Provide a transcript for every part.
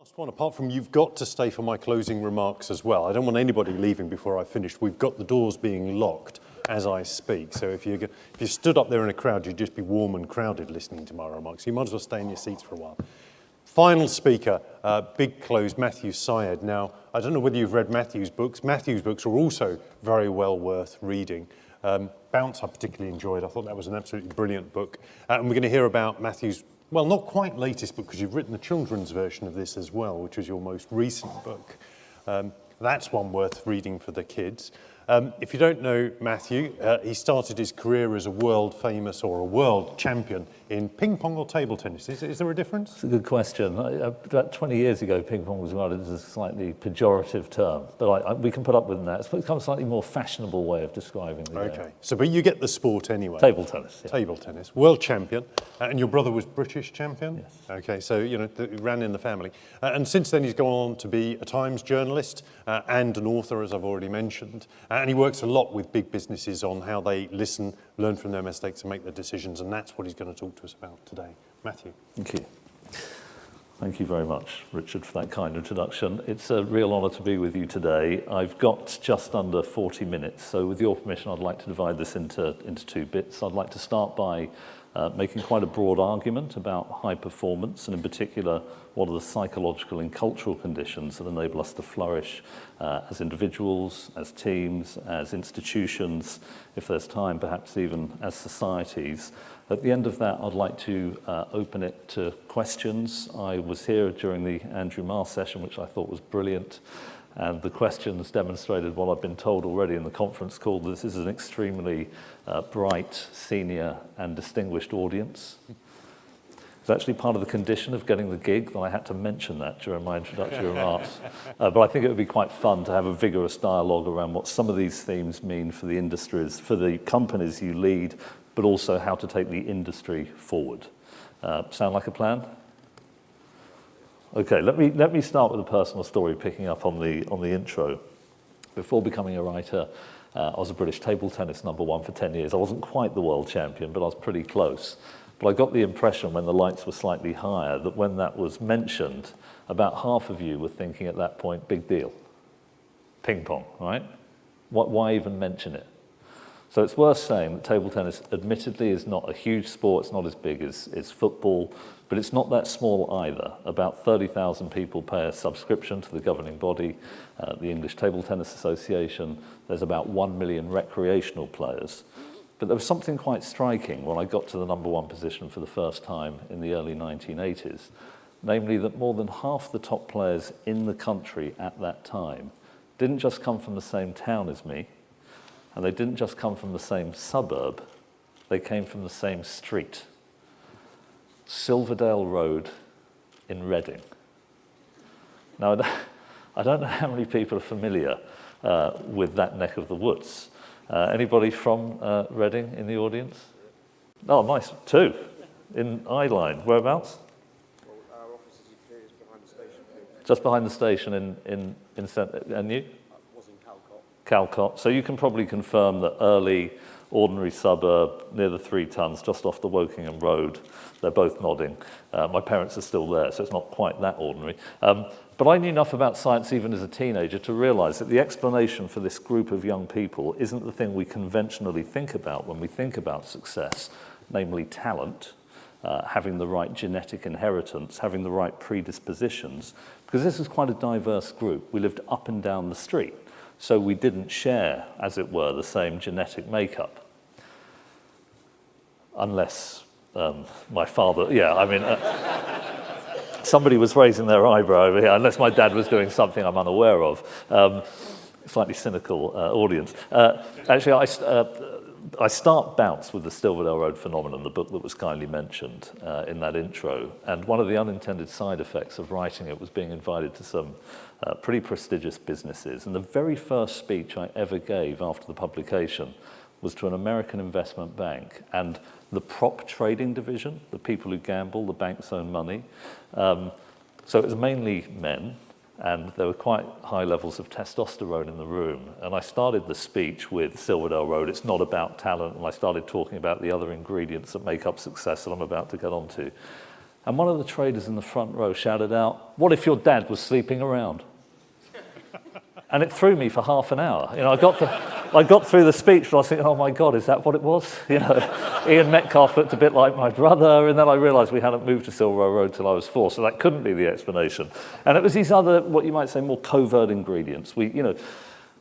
Last one, apart from you've got to stay for my closing remarks as well. I don't want anybody leaving before I've finished. We've got the doors being locked as I speak. So if you stood up there in a crowd, you'd just be warm and crowded listening to my remarks. You might as well stay in your seats for a while. Final speaker, big close, Matthew Syed. Now, I don't know whether you've read Matthew's books. Matthew's books are also very well worth reading. Bounce I particularly enjoyed. I thought that was an absolutely brilliant book. And we're going to hear about Matthew's, well, not quite latest book, because you've written the children's version of this as well, which is your most recent book. That's one worth reading for the kids. If you don't know Matthew, he started his career as a world famous or a world champion in ping pong or table tennis. Is there a difference? It's a good question. About 20 years ago, ping pong was regarded as a slightly pejorative term, but we can put up with that. It's become a slightly more fashionable way of describing the game. Okay, so but you get the sport anyway. Table tennis. Yeah. Table tennis, world champion, and your brother was British champion? Yes. Okay, so you know, it ran in the family. And since then he's gone on to be a Times journalist and an author, as I've already mentioned. And he works a lot with big businesses on how they listen, learn from their mistakes and make their decisions, and that's what he's going to talk to us about today. Matthew. Thank you. Thank you very much, Richard, for that kind introduction. It's a real honour to be with you today. I've got just under 40 minutes, so with your permission, I'd like to divide this into two bits. I'd like to start by making quite a broad argument about high performance, and in particular, what are the psychological and cultural conditions that enable us to flourish as individuals, as teams, as institutions, if there's time, perhaps even as societies. At the end of that, I'd like to open it to questions. I was here during the Andrew Marr session, which I thought was brilliant. And the questions demonstrated what I've been told already in the conference call. This is an extremely bright, senior and distinguished audience. It's actually part of the condition of getting the gig that I had to mention that during my introductory remarks. But I think it would be quite fun to have a vigorous dialogue around what some of these themes mean for the industries, for the companies you lead, but also how to take the industry forward. Sound like a plan? Okay, let me start with a personal story, picking up on the intro. Before becoming a writer, I was a British table tennis #1 for 10 years. I wasn't quite the world champion, but I was pretty close. But I got the impression when the lights were slightly higher that when that was mentioned, about half of you were thinking at that point, big deal. Ping pong, right? Why even mention it? So it's worth saying that table tennis admittedly is not a huge sport, it's not as big as football, but it's not that small either. About 30,000 people pay a subscription to the governing body, the English Table Tennis Association. There's about 1 million recreational players. But there was something quite striking when I got to the #1 position for the first time in the early 1980s, namely that more than half the top players in the country at that time didn't just come from the same town as me, and they didn't just come from the same suburb, they came from the same street. Silverdale Road in Reading. Now, I don't know how many people are familiar with that neck of the woods. Anybody from Reading in the audience? Oh, nice, 2 in Eyeline. Whereabouts? Well, our office is behind the station. Just behind the station in and you? Was in Calcott. Calcott. So you can probably confirm that early, ordinary suburb near the 3 Tons, just off the Wokingham Road. They're both nodding. My parents are still there, so it's not quite that ordinary. But I knew enough about science even as a teenager to realise that the explanation for this group of young people isn't the thing we conventionally think about when we think about success, namely talent, having the right genetic inheritance, having the right predispositions, because this is quite a diverse group. We lived up and down the street, so we didn't share, as it were, the same genetic makeup. Unless my father, yeah, I mean, somebody was raising their eyebrow over here, unless my dad was doing something I'm unaware of. Slightly cynical audience. Actually, I start Bounce with the Silverdale Road Phenomenon, the book that was kindly mentioned in that intro. And one of the unintended side effects of writing it was being invited to some pretty prestigious businesses. And the very first speech I ever gave after the publication was to an American investment bank and the prop trading division, the people who gamble, the bank's own money. So it was mainly men, and there were quite high levels of testosterone in the room. And I started the speech with Silverdale Road, it's not about talent, and I started talking about the other ingredients that make up success that I'm about to get onto. And one of the traders in the front row shouted out, "What if your dad was sleeping around?" And it threw me for half an hour. You know, I got through the speech, and I was thinking, oh my God, is that what it was? You know, Ian Metcalf looked a bit like my brother, and then I realised we hadn't moved to Silverwell Road till I was 4, so that couldn't be the explanation. And it was these other, what you might say, more covert ingredients. We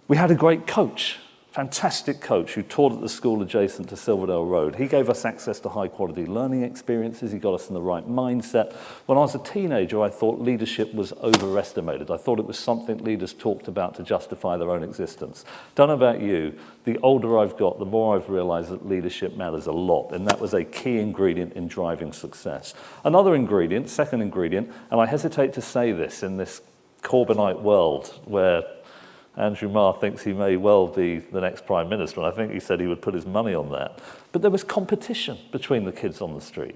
had a great coach, fantastic coach who taught at the school adjacent to Silverdale Road. He gave us access to high-quality learning experiences. He got us in the right mindset. When I was a teenager, I thought leadership was overestimated. I thought it was something leaders talked about to justify their own existence. Don't know about you, the older I've got, the more I've realized that leadership matters a lot, and that was a key ingredient in driving success. Another ingredient, second ingredient, and I hesitate to say this in this Corbynite world where Andrew Marr thinks he may well be the next Prime Minister, and I think he said he would put his money on that. But there was competition between the kids on the street.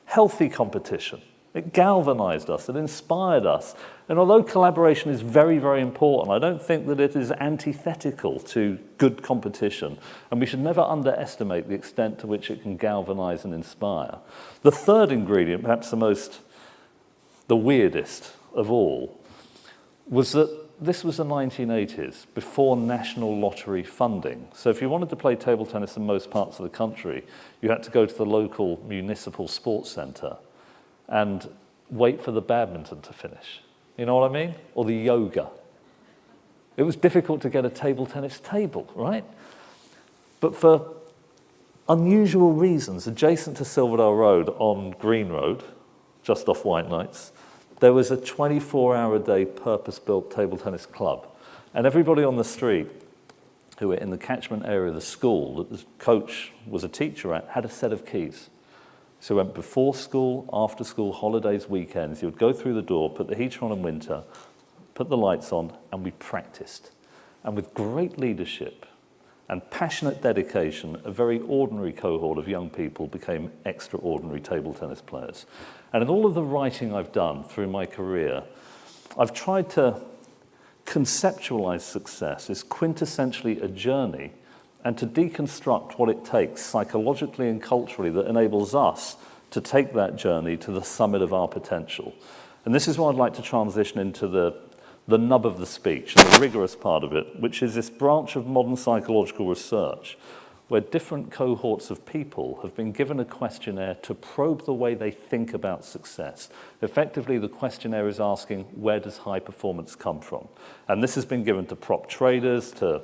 Healthy competition. It galvanized us, it inspired us. And although collaboration is very, very important, I don't think that it is antithetical to good competition. And we should never underestimate the extent to which it can galvanize and inspire. The third ingredient, perhaps the weirdest of all, was that this was the 1980s, before national lottery funding. So if you wanted to play table tennis in most parts of the country, you had to go to the local municipal sports centre and wait for the badminton to finish. You know what I mean? Or the yoga. It was difficult to get a table tennis table, right? But for unusual reasons, adjacent to Silverdale Road on Green Road, just off White Knights, there was a 24-hour-a-day purpose-built table tennis club. And everybody on the street who were in the catchment area of the school that the coach was a teacher at had a set of keys. So went before school, after school, holidays, weekends. You would go through the door, put the heater on in winter, put the lights on, and we practiced. And with great leadership and passionate dedication, a very ordinary cohort of young people became extraordinary table tennis players. And in all of the writing I've done through my career, I've tried to conceptualize success as quintessentially a journey and to deconstruct what it takes psychologically and culturally that enables us to take that journey to the summit of our potential. And this is what I'd like to transition into the nub of the speech and the rigorous part of it, which is this branch of modern psychological research where different cohorts of people have been given a questionnaire to probe the way they think about success. Effectively, the questionnaire is asking, where does high performance come from? And this has been given to prop traders, to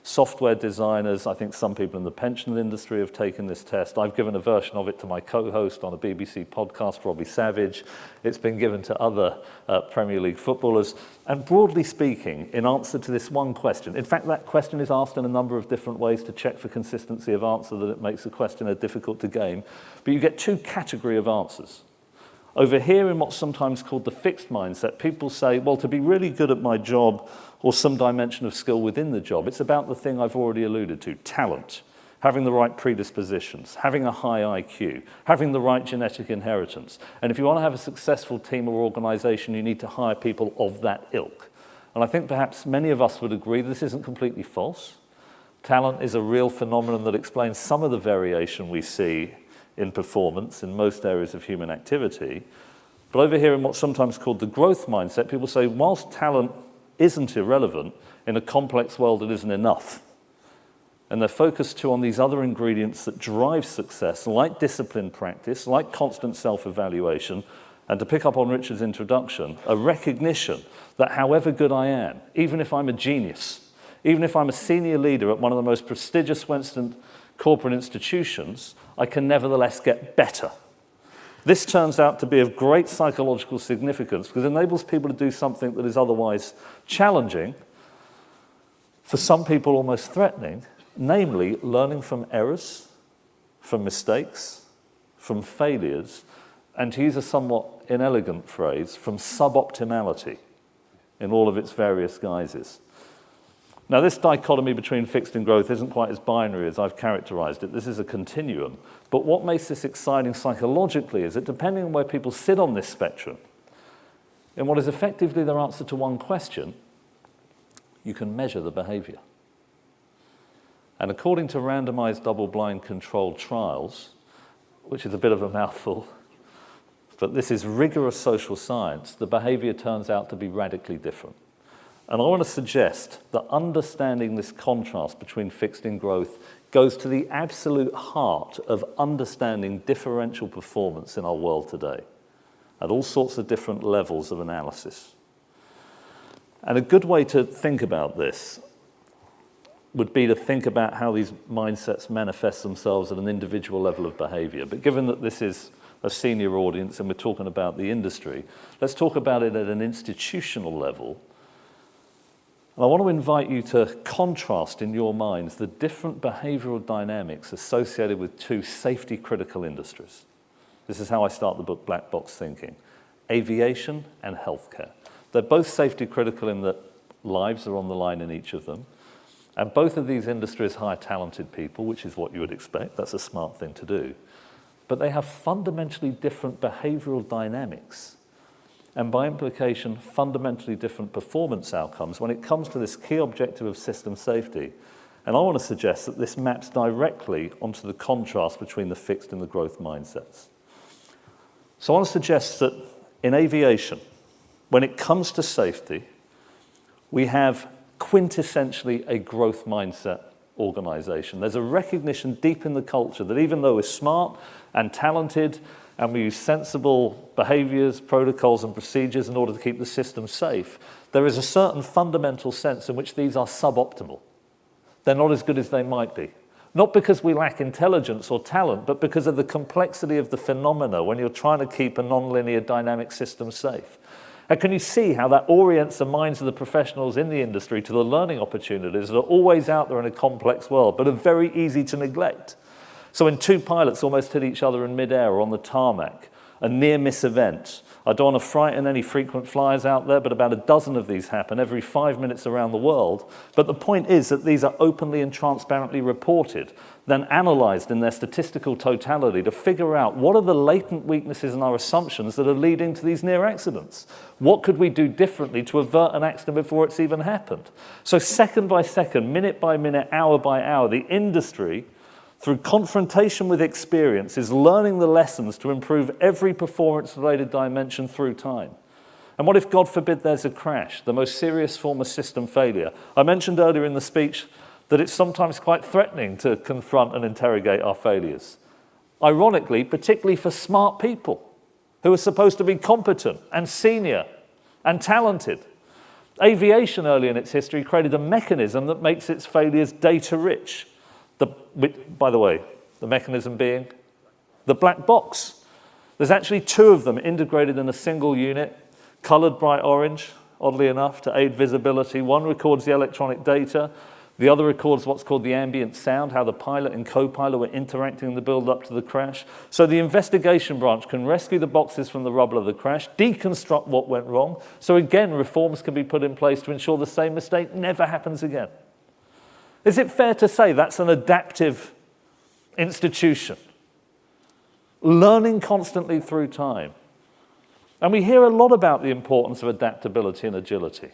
software designers. I think some people in the pension industry have taken this test. I've given a version of it to my co-host on a BBC podcast, Robbie Savage. It's been given to other Premier League footballers. And broadly speaking, in answer to this one question, in fact, that question is asked in a number of different ways to check for consistency of answer that it makes the questionnaire difficult to game. But you get two categories of answers. Over here in what's sometimes called the fixed mindset, people say, well, to be really good at my job or some dimension of skill within the job, it's about the thing I've already alluded to, talent, having the right predispositions, having a high IQ, having the right genetic inheritance. And if you want to have a successful team or organization, you need to hire people of that ilk. And I think perhaps many of us would agree this isn't completely false. Talent is a real phenomenon that explains some of the variation we see in performance in most areas of human activity. But over here in what's sometimes called the growth mindset, people say, whilst talent isn't irrelevant, in a complex world it isn't enough. And they're focused too on these other ingredients that drive success, like disciplined practice, like constant self-evaluation, and to pick up on Richard's introduction, a recognition that however good I am, even if I'm a genius, even if I'm a senior leader at one of the most prestigious Western corporate institutions, I can nevertheless get better. This turns out to be of great psychological significance because it enables people to do something that is otherwise challenging, for some people almost threatening, namely learning from errors, from mistakes, from failures, and to use a somewhat inelegant phrase, from suboptimality in all of its various guises. Now, this dichotomy between fixed and growth isn't quite as binary as I've characterized it. This is a continuum. But what makes this exciting psychologically is that depending on where people sit on this spectrum, in what is effectively their answer to one question, you can measure the behavior. And according to randomized double-blind controlled trials, which is a bit of a mouthful, but this is rigorous social science, the behavior turns out to be radically different. And I want to suggest that understanding this contrast between fixed and growth goes to the absolute heart of understanding differential performance in our world today, at all sorts of different levels of analysis. And a good way to think about this would be to think about how these mindsets manifest themselves at an individual level of behavior. But given that this is a senior audience and we're talking about the industry, let's talk about it at an institutional level. And I want to invite you to contrast in your minds the different behavioral dynamics associated with two safety-critical industries. This is how I start the book Black Box Thinking. Aviation and healthcare. They're both safety-critical in that lives are on the line in each of them. And both of these industries hire talented people, which is what you would expect. That's a smart thing to do. But they have fundamentally different behavioral dynamics, and by implication, fundamentally different performance outcomes when it comes to this key objective of system safety. And I want to suggest that this maps directly onto the contrast between the fixed and the growth mindsets. So I want to suggest that in aviation, when it comes to safety, we have quintessentially a growth mindset organization. There's a recognition deep in the culture that even though we're smart and talented and we use sensible behaviors, protocols, and procedures in order to keep the system safe, there is a certain fundamental sense in which these are suboptimal. They're not as good as they might be. Not because we lack intelligence or talent, but because of the complexity of the phenomena when you're trying to keep a nonlinear dynamic system safe. And can you see how that orients the minds of the professionals in the industry to the learning opportunities that are always out there in a complex world, but are very easy to neglect? So when two pilots almost hit each other in midair or on the tarmac, a near-miss event. I don't want to frighten any frequent flyers out there, but about a dozen of these happen every 5 minutes around the world. But the point is that these are openly and transparently reported, then analyzed in their statistical totality to figure out what are the latent weaknesses in our assumptions that are leading to these near accidents. What could we do differently to avert an accident before it's even happened? So second by second, minute by minute, hour by hour, the industry, through confrontation with experience, is learning the lessons to improve every performance-related dimension through time. And what if, God forbid, there's a crash, the most serious form of system failure? I mentioned earlier in the speech that it's sometimes quite threatening to confront and interrogate our failures. Ironically, particularly for smart people who are supposed to be competent and senior and talented. Aviation early in its history created a mechanism that makes its failures data-rich. By the way, the mechanism being the black box. There's actually two of them integrated in a single unit, colored bright orange, oddly enough, to aid visibility. One records the electronic data. The other records what's called the ambient sound, how the pilot and co-pilot were interacting in the build-up to the crash. So the investigation branch can rescue the boxes from the rubble of the crash, deconstruct what went wrong, so again, reforms can be put in place to ensure the same mistake never happens again. Is it fair to say that's an adaptive institution, learning constantly through time? And we hear a lot about the importance of adaptability and agility.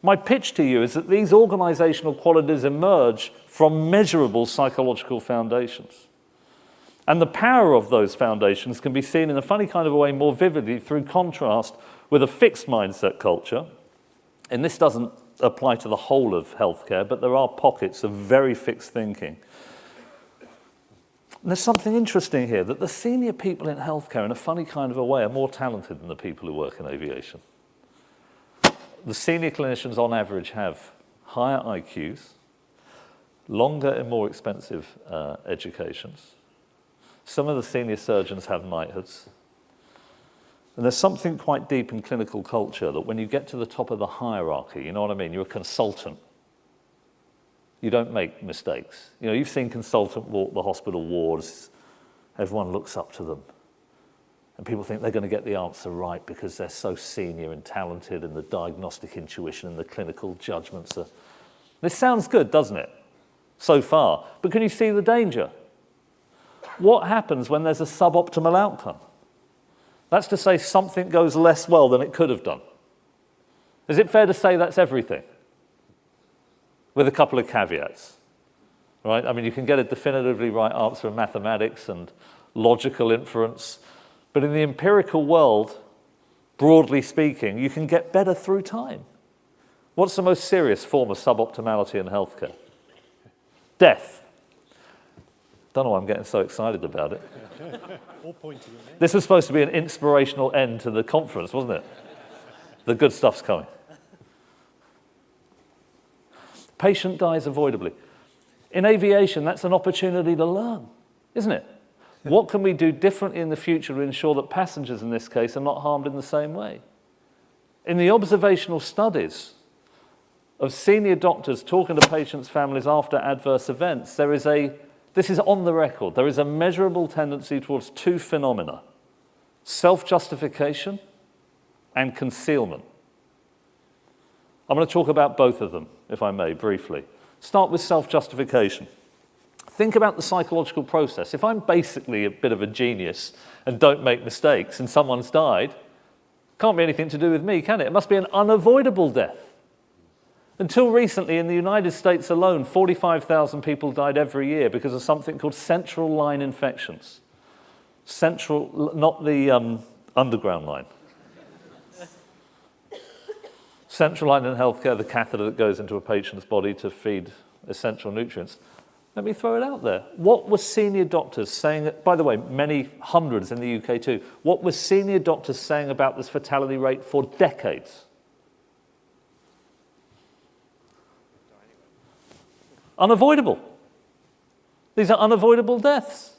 My pitch to you is that these organizational qualities emerge from measurable psychological foundations. And the power of those foundations can be seen in a funny kind of a way more vividly through contrast with a fixed mindset culture. And this doesn't apply to the whole of healthcare, but there are pockets of very fixed thinking. And there's something interesting here, that the senior people in healthcare, in a funny kind of a way, are more talented than the people who work in aviation. The senior clinicians, on average, have higher IQs, longer and more expensive educations. Some of the senior surgeons have knighthoods. And there's something quite deep in clinical culture that when you get to the top of the hierarchy, you know what I mean? You're a consultant. You don't make mistakes. You know, you've seen consultant walk the hospital wards. Everyone looks up to them. And people think they're going to get the answer right because they're so senior and talented, and the diagnostic intuition and the clinical judgments are... This sounds good, doesn't it? So far. But can you see the danger? What happens when there's a suboptimal outcome? That's to say something goes less well than it could have done. Is it fair to say that's everything? With a couple of caveats, right? I mean, you can get a definitively right answer in mathematics and logical inference, But in the empirical world, broadly speaking, you can get better through time. What's the most serious form of suboptimality in healthcare? Death. Don't know why I'm getting so excited about it. All pointing at me. This was supposed to be an inspirational end to the conference, wasn't it? The good stuff's coming. Patient dies avoidably. In aviation, that's an opportunity to learn, isn't it? What can we do differently in the future to ensure that passengers in this case are not harmed in the same way? In the observational studies of senior doctors talking to patients' families after adverse events, this is on the record, there is a measurable tendency towards two phenomena: self-justification and concealment. I'm going to talk about both of them, if I may, briefly. Start with self-justification. Think about the psychological process. If I'm basically a bit of a genius and don't make mistakes and someone's died, can't be anything to do with me, can it? It must be an unavoidable death. Until recently, in the United States alone, 45,000 people died every year because of something called central line infections. Central, not the underground line. Central line in healthcare, the catheter that goes into a patient's body to feed essential nutrients. Let me throw it out there. What were senior doctors saying, by the way, many hundreds in the UK too, what were senior doctors saying about this fatality rate for decades? Unavoidable. These are unavoidable deaths.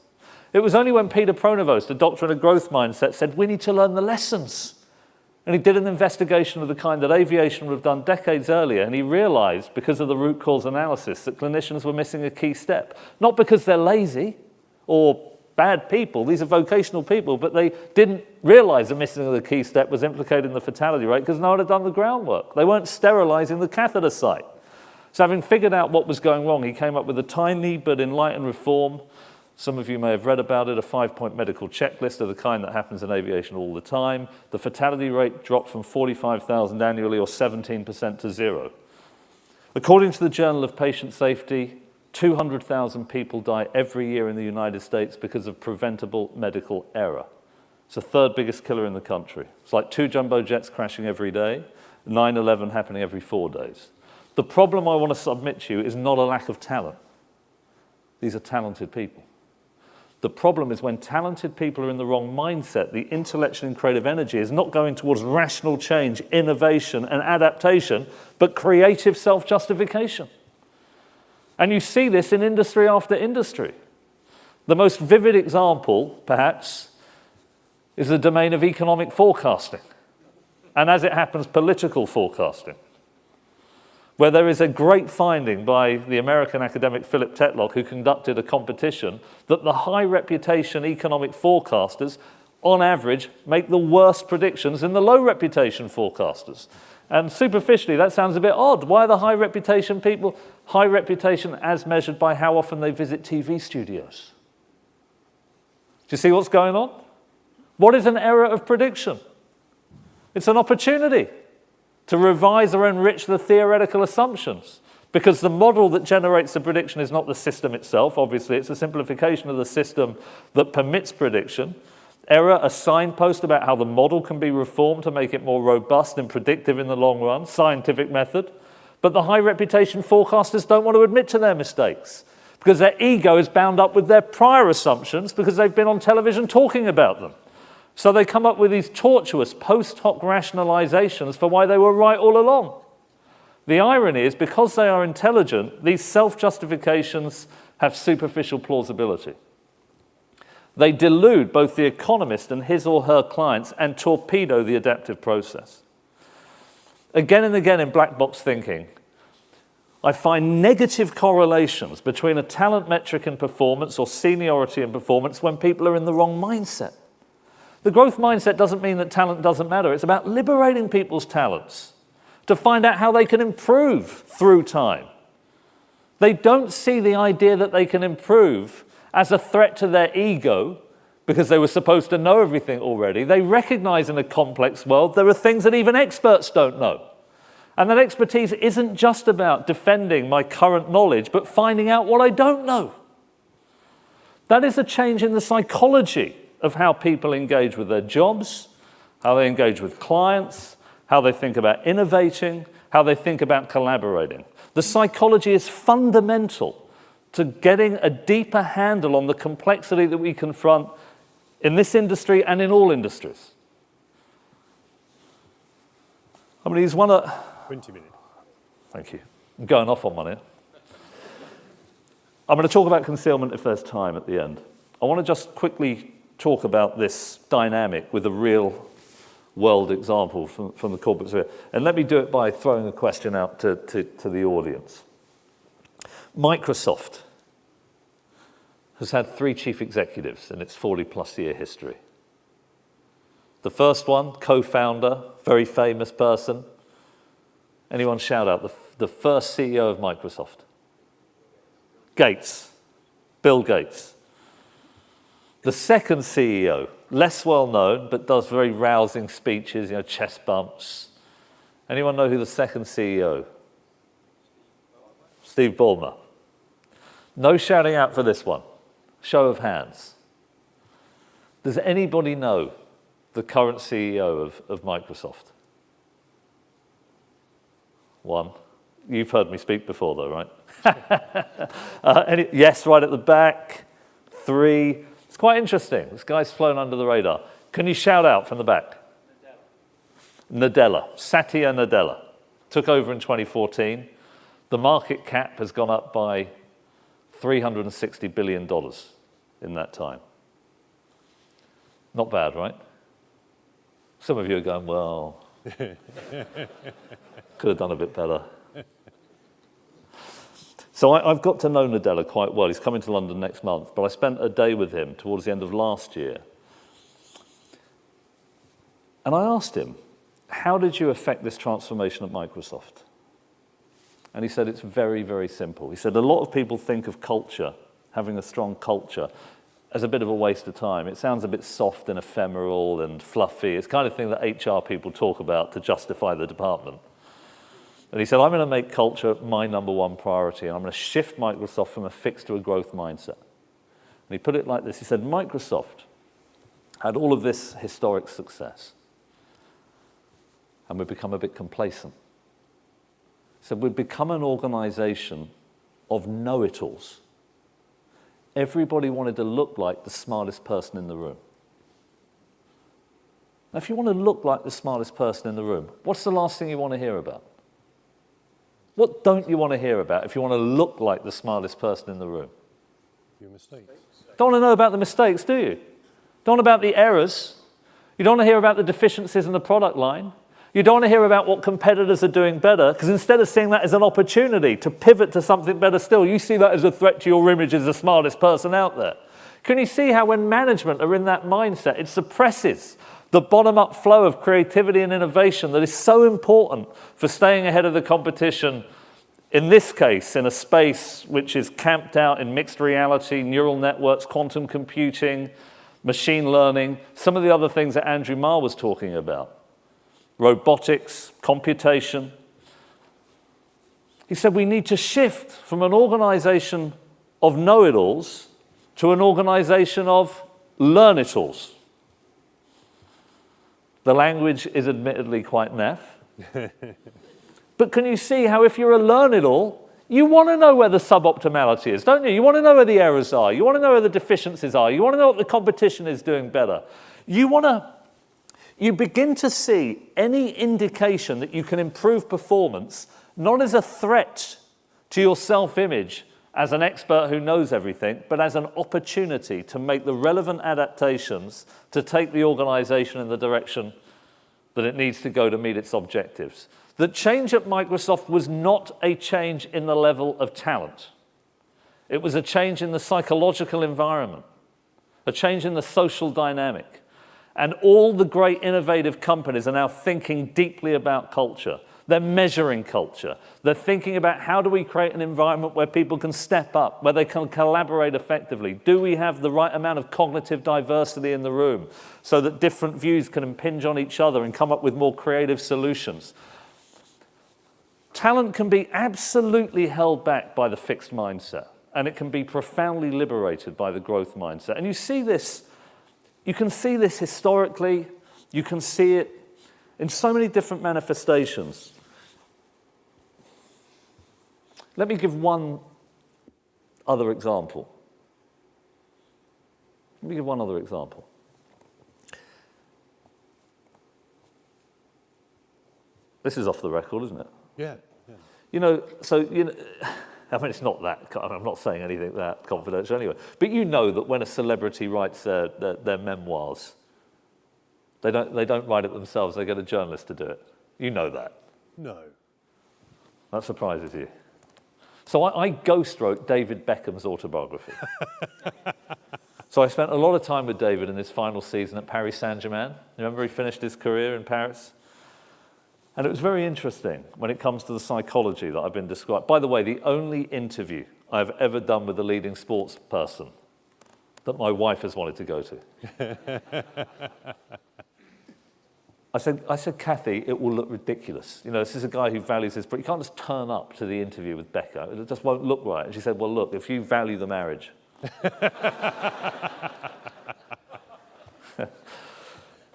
It was only when Peter Pronovost, a doctor in a growth mindset, said, we need to learn the lessons. And he did an investigation of the kind that aviation would have done decades earlier, and he realized, because of the root cause analysis, that clinicians were missing a key step. Not because they're lazy or bad people, these are vocational people, but they didn't realize the missing of the key step was implicated in the fatality rate because no one had done the groundwork. They weren't sterilizing the catheter site. So having figured out what was going wrong, he came up with a tiny but enlightened reform. Some of you may have read about it, a 5-point medical checklist of the kind that happens in aviation all the time. The fatality rate dropped from 45,000 annually, or 17%, to zero. According to the Journal of Patient Safety, 200,000 people die every year in the United States because of preventable medical error. It's the third biggest killer in the country. It's like 2 jumbo jets crashing every day, 9/11 happening every 4 days. The problem I want to submit to you is not a lack of talent. These are talented people. The problem is when talented people are in the wrong mindset, the intellectual and creative energy is not going towards rational change, innovation, and adaptation, but creative self-justification. And you see this in industry after industry. The most vivid example, perhaps, is the domain of economic forecasting, and as it happens, political forecasting, where there is a great finding by the American academic Philip Tetlock, who conducted a competition, that the high reputation economic forecasters, on average, make the worst predictions than the low reputation forecasters. And superficially, that sounds a bit odd. Why are the high reputation people high reputation as measured by how often they visit TV studios? Do you see what's going on? What is an error of prediction? It's an opportunity to revise or enrich the theoretical assumptions, because the model that generates the prediction is not the system itself. Obviously, it's a simplification of the system that permits prediction. Error, a signpost about how the model can be reformed to make it more robust and predictive in the long run, scientific method. But the high reputation forecasters don't want to admit to their mistakes because their ego is bound up with their prior assumptions because they've been on television talking about them. So they come up with these tortuous post hoc rationalizations for why they were right all along. The irony is, because they are intelligent, these self-justifications have superficial plausibility. They delude both the economist and his or her clients and torpedo the adaptive process. Again and again in black box thinking, I find negative correlations between a talent metric in performance or seniority in performance when people are in the wrong mindset. The growth mindset doesn't mean that talent doesn't matter. It's about liberating people's talents to find out how they can improve through time. They don't see the idea that they can improve as a threat to their ego because they were supposed to know everything already. They recognize in a complex world there are things that even experts don't know. And that expertise isn't just about defending my current knowledge, but finding out what I don't know. That is a change in the psychology of how people engage with their jobs, how they engage with clients, how they think about innovating, how they think about collaborating. The psychology is fundamental to getting a deeper handle on the complexity that we confront in this industry and in all industries. I'm going to use one of... 20 minutes. Thank you. I'm going off on one here. I'm going to talk about concealment if there's time at the end. I want to just quickly talk about this dynamic with a real world example from the corporate sphere. And let me do it by throwing a question out to the audience. Microsoft has had 3 chief executives in its 40-plus year history. The first one, co-founder, very famous person. Anyone shout out the first CEO of Microsoft? Gates, Bill Gates. The second CEO, less well known, but does very rousing speeches, chest bumps. Anyone know who the second CEO? Steve Ballmer. No shouting out for this one. Show of hands. Does anybody know the current CEO of Microsoft? One. You've heard me speak before, though, right? Yes, right at the back. 3. It's quite interesting. This guy's flown under the radar. Can you shout out from the back? Nadella. Satya Nadella. Took over in 2014. The market cap has gone up by $360 billion in that time. Not bad, right? Some of you are going, well, could have done a bit better. So I've got to know Nadella quite well. He's coming to London next month, but I spent a day with him towards the end of last year. And I asked him, how did you affect this transformation at Microsoft? And he said, it's very, very simple. He said, a lot of people think of culture, having a strong culture, as a bit of a waste of time. It sounds a bit soft and ephemeral and fluffy. It's the kind of thing that HR people talk about to justify the department. And he said, I'm going to make culture my number one priority, and I'm going to shift Microsoft from a fixed to a growth mindset. And he put it like this. He said, Microsoft had all of this historic success, and we've become a bit complacent. He said, we've become an organization of know-it-alls. Everybody wanted to look like the smartest person in the room. Now, if you want to look like the smartest person in the room, what's the last thing you want to hear about? What don't you want to hear about if you want to look like the smartest person in the room? Your mistakes. Don't want to know about the mistakes, do you? Don't want about the errors. You don't want to hear about the deficiencies in the product line. You don't want to hear about what competitors are doing better, because instead of seeing that as an opportunity to pivot to something better still, you see that as a threat to your image as the smartest person out there. Can you see how when management are in that mindset, it suppresses the bottom-up flow of creativity and innovation that is so important for staying ahead of the competition, in this case, in a space which is camped out in mixed reality, neural networks, quantum computing, machine learning, some of the other things that Andrew Marr was talking about, robotics, computation. He said we need to shift from an organization of know-it-alls to an organization of learn-it-alls. The language is admittedly quite naff. But can you see how if you're a learn-it-all, you want to know where the suboptimality is, don't you? You want to know where the errors are. You want to know where the deficiencies are. You want to know what the competition is doing better. You begin to see any indication that you can improve performance, not as a threat to your self-image as an expert who knows everything, but as an opportunity to make the relevant adaptations to take the organization in the direction that it needs to go to meet its objectives. The change at Microsoft was not a change in the level of talent. It was a change in the psychological environment, a change in the social dynamic. And all the great innovative companies are now thinking deeply about culture. They're measuring culture. They're thinking about how do we create an environment where people can step up, where they can collaborate effectively. Do we have the right amount of cognitive diversity in the room so that different views can impinge on each other and come up with more creative solutions? Talent can be absolutely held back by the fixed mindset, and it can be profoundly liberated by the growth mindset. And you see this You can see this historically. You can see it in so many different manifestations. Let me give one other example. This is off the record, isn't it? Yeah. I mean, it's not that, I'm not saying anything that confidential anyway, but you know that when a celebrity writes their memoirs, they don't write it themselves, they get a journalist to do it. You know that. No. That surprises you. So I ghostwrote David Beckham's autobiography. So I spent a lot of time with David in his final season at Paris Saint-Germain. Remember he finished his career in Paris? And it was very interesting when it comes to the psychology that I've been described. By the way, the only interview I've ever done with a leading sports person that my wife has wanted to go to. I said, Kathy, it will look ridiculous. This is a guy who values his, but you can't just turn up to the interview with Becca. It just won't look right. And she said, well, look, if you value the marriage.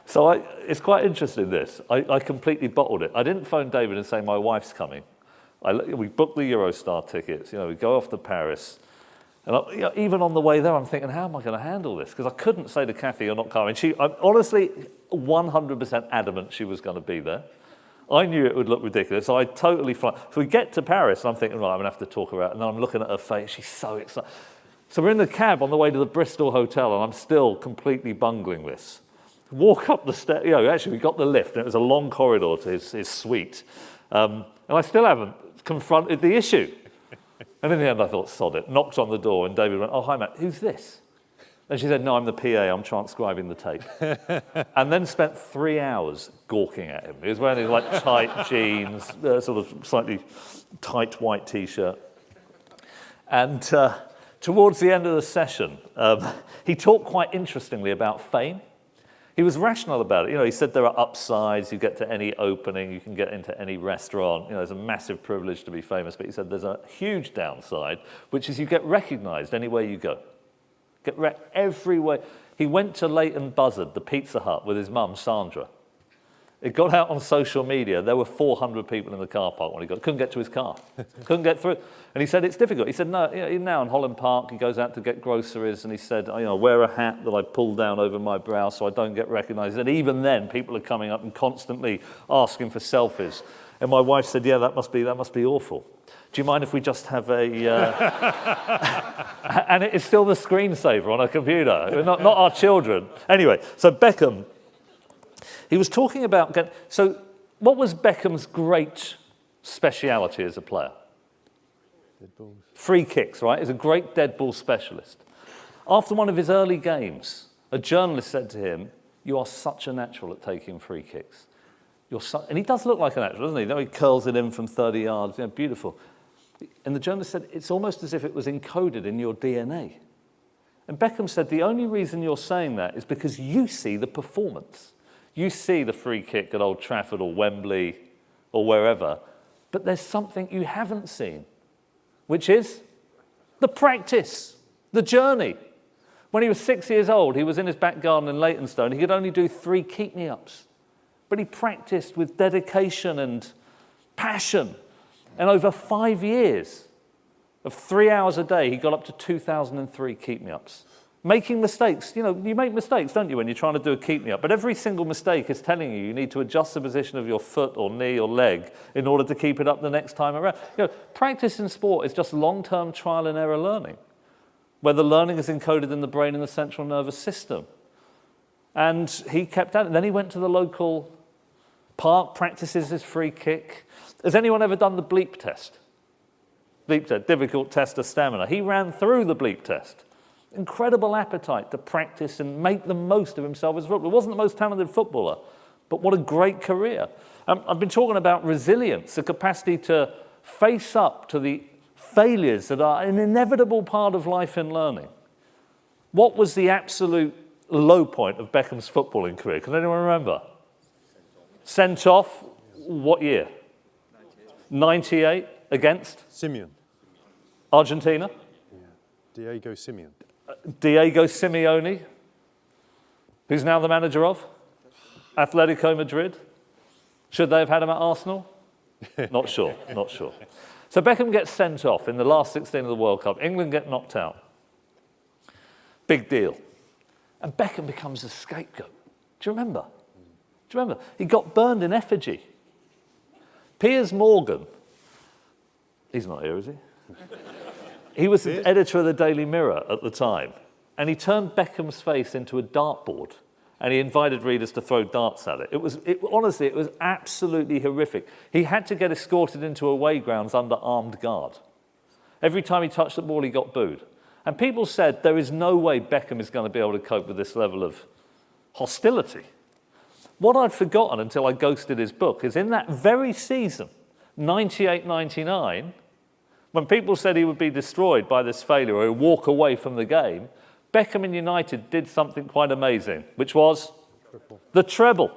So it's quite interesting, this. I completely bottled it. I didn't phone David and say, my wife's coming. We booked the Eurostar tickets. We go off to Paris. And even on the way there, I'm thinking, how am I going to handle this? Because I couldn't say to Kathy, you're not coming. I'm honestly 100% adamant she was going to be there. I knew it would look ridiculous, so I totally fly. So we get to Paris, and I'm thinking, right, I'm going to have to talk her out. And then I'm looking at her face. She's so excited. So we're in the cab on the way to the Bristol hotel, and I'm still completely bungling this. Walk up the stairs. Actually, we got the lift, and it was a long corridor to his suite. And I still haven't confronted the issue. And in the end, I thought, sod it. Knocked on the door, and David went, oh, hi, Matt, who's this? And she said, no, I'm the PA, I'm transcribing the tape. And then spent 3 hours gawking at him. He was wearing these tight jeans, sort of slightly tight white T-shirt. And towards the end of the session, he talked quite interestingly about fame. He was rational about it. He said there are upsides. You get to any opening, you can get into any restaurant. It's a massive privilege to be famous. But he said there's a huge downside, which is you get recognised anywhere you go. Everywhere. He went to Leighton Buzzard, the Pizza Hut, with his mum, Sandra. It got out on social media. There were 400 people in the car park when couldn't get to his car. Couldn't get through. And he said, it's difficult. He said, no, now in Holland Park, he goes out to get groceries, and he said, wear a hat that I pull down over my brow so I don't get recognised. And even then, people are coming up and constantly asking for selfies. And my wife said, yeah, that must be awful. Do you mind if we just have a... And it is still the screensaver on a computer, not our children. Anyway, so Beckham, he was talking about... So what was Beckham's great speciality as a player? Dead balls. Free kicks, right? He's a great dead ball specialist. After one of his early games, a journalist said to him, you are such a natural at taking free kicks. And he does look like a natural, doesn't he? He curls it in from 30 yards, beautiful. And the journalist said, it's almost as if it was encoded in your DNA. And Beckham said, the only reason you're saying that is because you see the performance. You see the free kick at Old Trafford or Wembley or wherever, but there's something you haven't seen, which is the practice, the journey. When he was 6 years old, he was in his back garden in Leytonstone. He could only do 3 keep-me-ups. But he practiced with dedication and passion. And over 5 years of 3 hours a day, he got up to 2,003 keep-me-ups. Making mistakes. You make mistakes, don't you, when you're trying to do a keep-me-up. But every single mistake is telling you need to adjust the position of your foot or knee or leg in order to keep it up the next time around. Practice in sport is just long-term trial and error learning, where the learning is encoded in the brain and the central nervous system. And he kept at it. Then he went to the local park, practices his free kick. Has anyone ever done the bleep test? Bleep test, difficult test of stamina. He ran through the bleep test. Incredible appetite to practice and make the most of himself as a footballer. He wasn't the most talented footballer, but what a great career. I've been talking about resilience, the capacity to face up to the failures that are an inevitable part of life and learning. What was the absolute low point of Beckham's footballing career? Can anyone remember? Sent off, what year? 98 against? Simeon. Argentina? Yeah. Diego Simeon. Diego Simeone. Who's now the manager of? Atletico Madrid. Should they have had him at Arsenal? Not sure, not sure. So Beckham gets sent off in the last 16 of the World Cup. England get knocked out. Big deal. And Beckham becomes a scapegoat. Do you remember? Do you remember? He got burned in effigy. Piers Morgan, he's not here, is he? He was the editor of the Daily Mirror at the time, and he turned Beckham's face into a dartboard, and he invited readers to throw darts at it. Honestly, it was absolutely horrific. He had to get escorted into away grounds under armed guard. Every time he touched the ball, he got booed. And people said, there is no way Beckham is going to be able to cope with this level of hostility. What I'd forgotten until I ghosted his book is in that very season, 98-99, when people said he would be destroyed by this failure or he'd walk away from the game, Beckham and United did something quite amazing, which was the treble.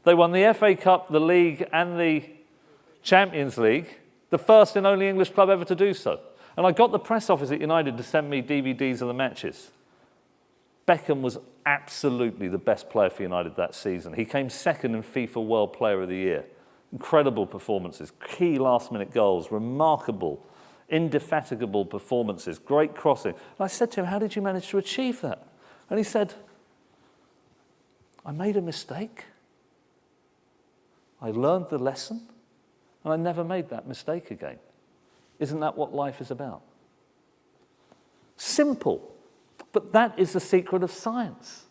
They won the FA Cup, the League, and the Champions League, the first and only English club ever to do so. And I got the press office at United to send me DVDs of the matches. Beckham was absolutely the best player for United that season. He came second in FIFA World Player of the Year. Incredible performances, key last-minute goals, remarkable, indefatigable performances, great crossing. And I said to him, how did you manage to achieve that? And he said, I made a mistake. I learned the lesson, and I never made that mistake again. Isn't that what life is about? Simple, but that is the secret of science.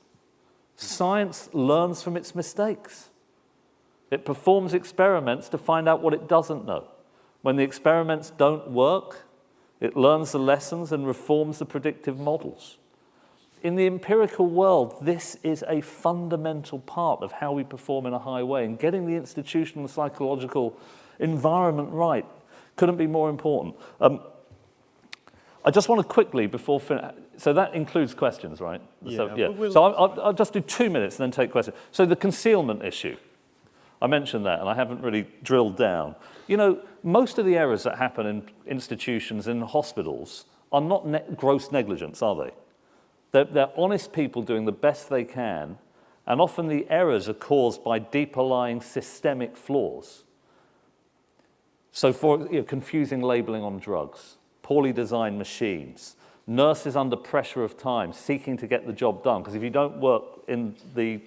Science learns from its mistakes. It performs experiments to find out what it doesn't know. When the experiments don't work, it learns the lessons and reforms the predictive models. In the empirical world, this is a fundamental part of how we perform in a high way, and getting the institutional and psychological environment right couldn't be more important. I just want to quickly, before so that includes questions, right? Yeah. So I'll just do 2 minutes and then take questions. So the concealment issue, I mentioned that, and I haven't really drilled down. You know, most of the errors that happen in institutions, in hospitals, are not gross negligence, are they? They're honest people doing the best they can, and often the errors are caused by deeper lying systemic flaws. So for confusing labeling on drugs, poorly designed machines, nurses under pressure of time, seeking to get the job done, because if you don't work in the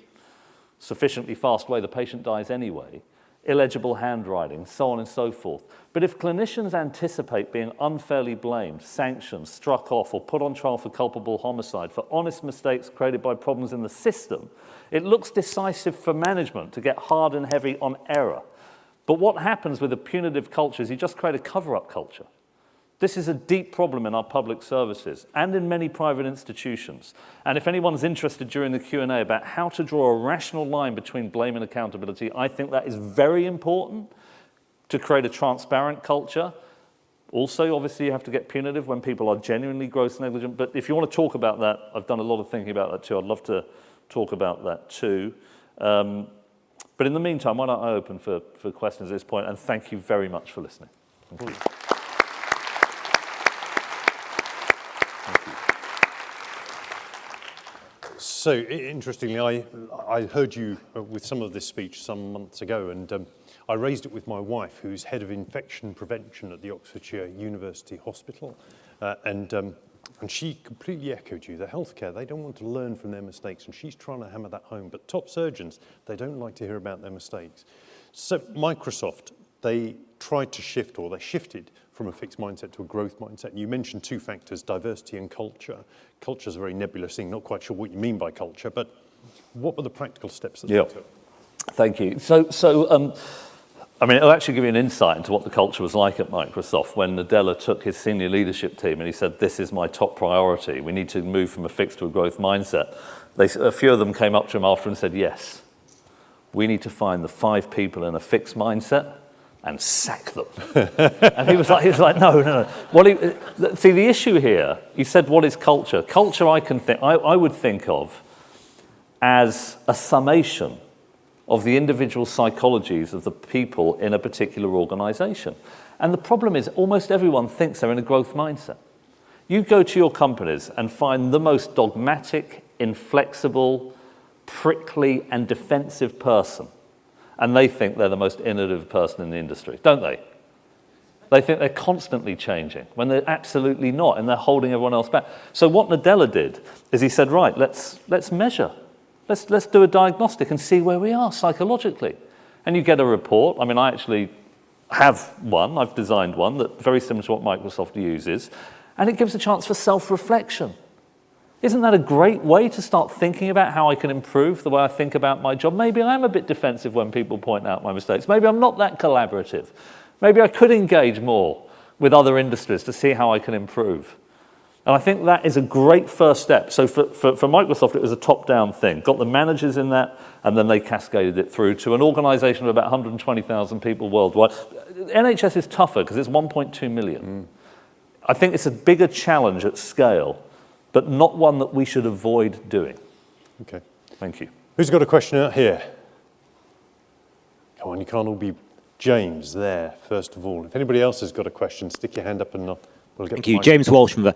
sufficiently fast way, the patient dies anyway, illegible handwriting, so on and so forth. But if clinicians anticipate being unfairly blamed, sanctioned, struck off, or put on trial for culpable homicide for honest mistakes created by problems in the system, it looks decisive for management to get hard and heavy on error. But what happens with a punitive culture is you just create a cover-up culture. This is a deep problem in our public services and in many private institutions. And if anyone's interested during the Q&A about how to draw a rational line between blame and accountability, I think that is very important to create a transparent culture. Also, obviously, you have to get punitive when people are genuinely gross negligent. But if you want to talk about that, I've done a lot of thinking about that too. I'd love to talk about that too. But in the meantime, why don't I open for questions at this point? And thank you very much for listening. Thank you. So, interestingly, I heard you with some of this speech some months ago, and I raised it with my wife, who's head of infection prevention at the Oxfordshire University Hospital, and she completely echoed you. The healthcare, they don't want to learn from their mistakes, and she's trying to hammer that home. But top surgeons, they don't like to hear about their mistakes. So Microsoft, they tried to shift, or they shifted from a fixed mindset to a growth mindset. And you mentioned two factors, diversity and culture. Culture is a very nebulous thing, not quite sure what you mean by culture, but what were the practical steps that they took? Thank you. So I mean, it'll actually give you an insight into what the culture was like at Microsoft when Nadella took his senior leadership team and he said, this is my top priority. We need to move from a fixed to a growth mindset. A few of them came up to him after and said, yes, we need to find the 5 people in a fixed mindset and sack them. And he was like, no. See, the issue here, he said, what is culture? Culture, I would think of as a summation of the individual psychologies of the people in a particular organization. And the problem is almost everyone thinks they're in a growth mindset. You go to your companies and find the most dogmatic, inflexible, prickly and defensive person, and they think they're the most innovative person in the industry, don't they? They think they're constantly changing when they're absolutely not, and they're holding everyone else back. So what Nadella did is he said, right, let's measure. Let's do a diagnostic and see where we are psychologically. And you get a report. I mean, I actually have one. I've designed one that's very similar to what Microsoft uses, and it gives a chance for self-reflection. Isn't that a great way to start thinking about how I can improve the way I think about my job? Maybe I am a bit defensive when people point out my mistakes. Maybe I'm not that collaborative. Maybe I could engage more with other industries to see how I can improve. And I think that is a great first step. So for Microsoft, it was a top-down thing. Got the managers in that, and then they cascaded it through to an organization of about 120,000 people worldwide. NHS is tougher because it's 1.2 million. I think it's a bigger challenge at scale, but not one that we should avoid doing. Okay. Thank you. Who's got a question out here? Come on, you can't all be James there, first of all. If anybody else has got a question, stick your hand up and we'll get Thank you. James Walsh from the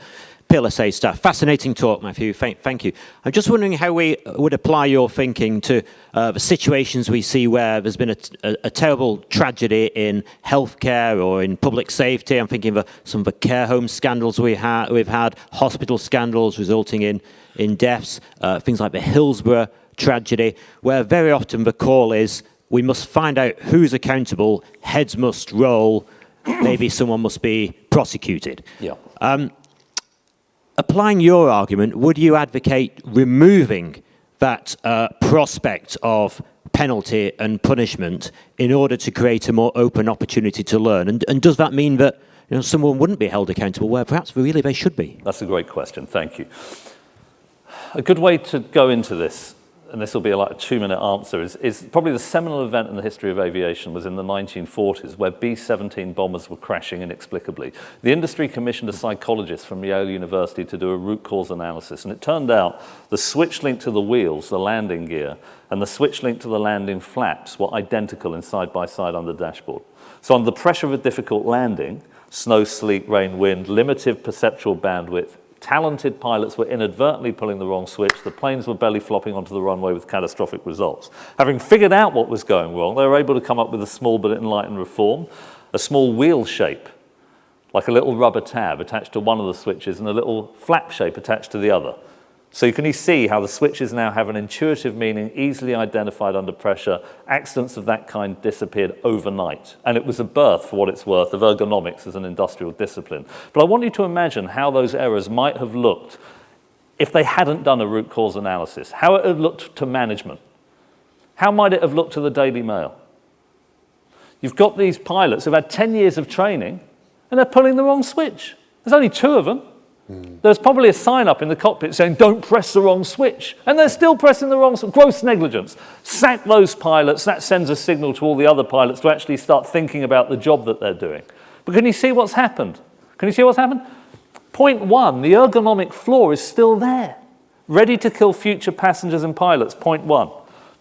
PLSA staff. Fascinating talk, Matthew. Thank you. I'm just wondering how we would apply your thinking to the situations we see where there's been a terrible tragedy in healthcare or in public safety. I'm thinking of some of the care home scandals we've had, hospital scandals resulting in deaths, things like the Hillsborough tragedy, where very often the call is we must find out who's accountable, heads must roll, maybe someone must be prosecuted. Yeah. Applying your argument, would you advocate removing that prospect of penalty and punishment in order to create a more open opportunity to learn? And does that mean that someone wouldn't be held accountable where perhaps really they should be? That's a great question. Thank you. A good way to go into this, and this will be like a 2-minute answer, is probably the seminal event in the history of aviation was in the 1940s, where B-17 bombers were crashing inexplicably. The industry commissioned a psychologist from Yale University to do a root cause analysis, and it turned out the switch link to the wheels, the landing gear, and the switch link to the landing flaps were identical in side-by-side on the dashboard. So under the pressure of a difficult landing, snow, sleet, rain, wind, limited perceptual bandwidth, talented pilots were inadvertently pulling the wrong switch. The planes were belly flopping onto the runway with catastrophic results. Having figured out what was going wrong, they were able to come up with a small but enlightened reform, a small wheel shape, like a little rubber tab attached to one of the switches and a little flap shape attached to the other. So you can see how the switches now have an intuitive meaning, easily identified under pressure. Accidents of that kind disappeared overnight. And it was a birth, for what it's worth, of ergonomics as an industrial discipline. But I want you to imagine how those errors might have looked if they hadn't done a root cause analysis, how it had looked to management. How might it have looked to the Daily Mail? You've got these pilots who've had 10 years of training, and they're pulling the wrong switch. There's only 2 of them. There's probably a sign up in the cockpit saying, don't press the wrong switch. And they're still pressing the wrong switch. Gross negligence. Sack those pilots. That sends a signal to all the other pilots to actually start thinking about the job that they're doing. But can you see what's happened? Can you see what's happened? Point 1, the ergonomic flaw is still there. Ready to kill future passengers and pilots, point 1.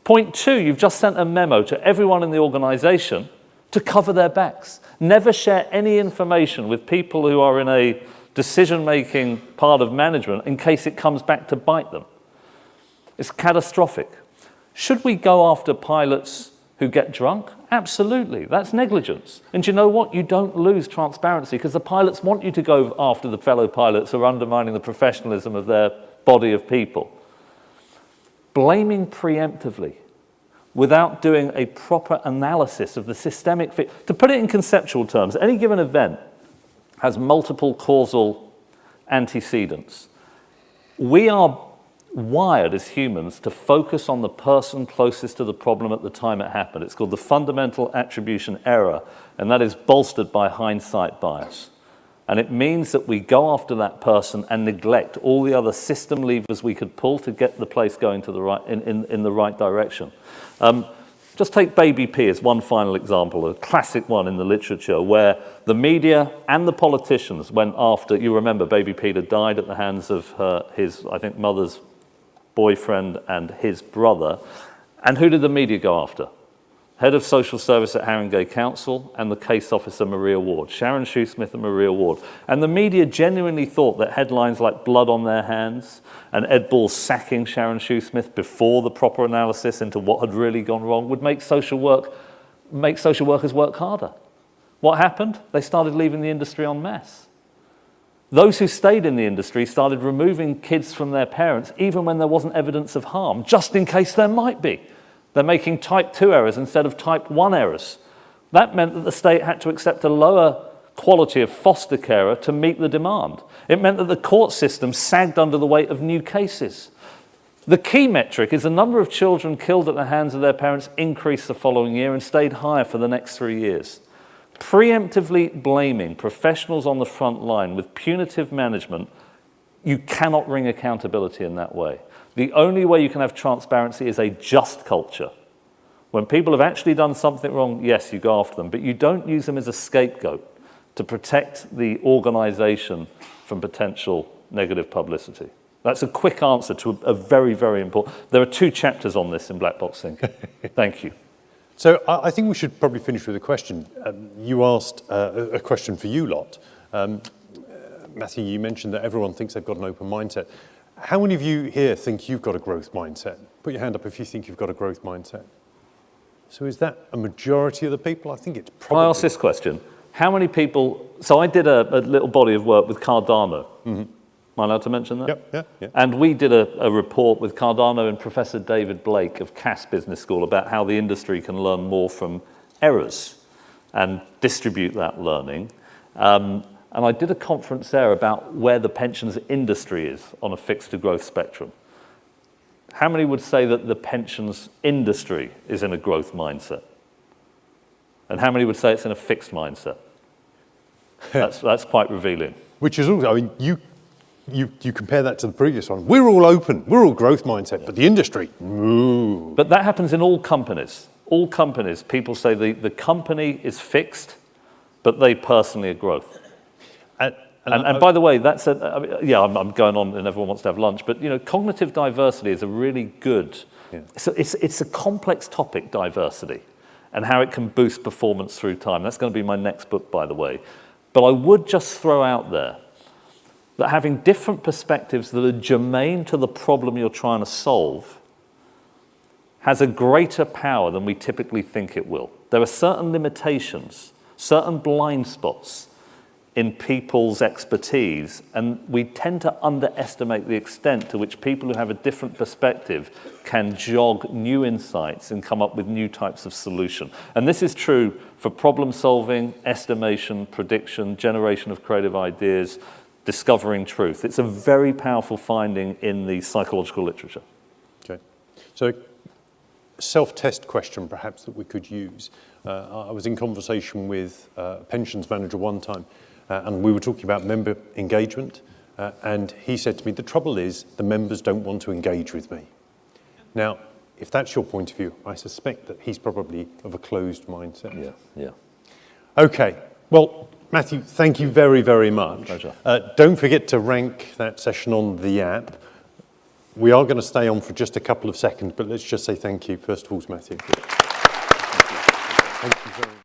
Point 2, you've just sent a memo to everyone in the organization to cover their backs. Never share any information with people who are in a decision-making part of management in case it comes back to bite them. It's catastrophic. Should we go after pilots who get drunk? Absolutely. That's negligence. And do you know what? You don't lose transparency because the pilots want you to go after the fellow pilots who are undermining the professionalism of their body of people. Blaming preemptively without doing a proper analysis of the systemic fit. To put it in conceptual terms, any given event has multiple causal antecedents. We are wired as humans to focus on the person closest to the problem at the time it happened. It's called the fundamental attribution error, and that is bolstered by hindsight bias. And it means that we go after that person and neglect all the other system levers we could pull to get the place going to the right, in the right direction. Just take Baby P as one final example, a classic one in the literature where the media and the politicians went after, you remember Baby P had died at the hands of his, I think, mother's boyfriend and his brother. And who did the media go after? Head of Social Service at Haringey Council, and the case officer Maria Ward, Sharon Shoesmith and Maria Ward. And the media genuinely thought that headlines like blood on their hands and Ed Balls sacking Sharon Shoesmith before the proper analysis into what had really gone wrong would make social workers work harder. What happened? They started leaving the industry en masse. Those who stayed in the industry started removing kids from their parents even when there wasn't evidence of harm, just in case there might be. They're making type 2 errors instead of type 1 errors. That meant that the state had to accept a lower quality of foster carer to meet the demand. It meant that the court system sagged under the weight of new cases. The key metric is the number of children killed at the hands of their parents increased the following year and stayed higher for the next 3 years. Preemptively blaming professionals on the front line with punitive management, you cannot wring accountability in that way. The only way you can have transparency is a just culture. When people have actually done something wrong, yes, you go after them, but you don't use them as a scapegoat to protect the organisation from potential negative publicity. That's a quick answer to a very, very important... There are 2 chapters on this in Black Box Thinking. Thank you. So I think we should probably finish with a question. You asked a question for you lot. Matthew, you mentioned that everyone thinks they've got an open mindset. How many of you here think you've got a growth mindset? Put your hand up if you think you've got a growth mindset. So is that a majority of the people? I think it's probably... Can I ask this question? How many people... So I did a little body of work with Cardano. Mm-hmm. Am I allowed to mention that? Yeah. And we did a report with Cardano and Professor David Blake of Cass Business School about how the industry can learn more from errors and distribute that learning. And I did a conference there about where the pensions industry is on a fixed to growth spectrum. How many would say that the pensions industry is in a growth mindset? And how many would say it's in a fixed mindset? That's quite revealing. Which is also, I mean, you compare that to the previous one. We're all open, we're all growth mindset, but the industry, ooh. But that happens in all companies. All companies, people say the company is fixed, but they personally are growth. And by the way, that's I'm going on and everyone wants to have lunch, but cognitive diversity is a really good, so it's a complex topic, diversity, and how it can boost performance through time. That's going to be my next book, by the way. But I would just throw out there that having different perspectives that are germane to the problem you're trying to solve has a greater power than we typically think it will. There are certain limitations, certain blind spots in people's expertise, and we tend to underestimate the extent to which people who have a different perspective can jog new insights and come up with new types of solution. And this is true for problem solving, estimation, prediction, generation of creative ideas, discovering truth. It's a very powerful finding in the psychological literature. Okay. So, self-test question perhaps that we could use. I was in conversation with a pensions manager one time, and we were talking about member engagement, and he said to me, the trouble is the members don't want to engage with me. Now, if that's your point of view, I suspect that he's probably of a closed mindset. Yeah. Okay, well, Matthew, thank you very, very much. Pleasure. Don't forget to rank that session on the app. We are going to stay on for just a couple of seconds, but let's just say thank you, first of all, to Matthew. Thank you very much.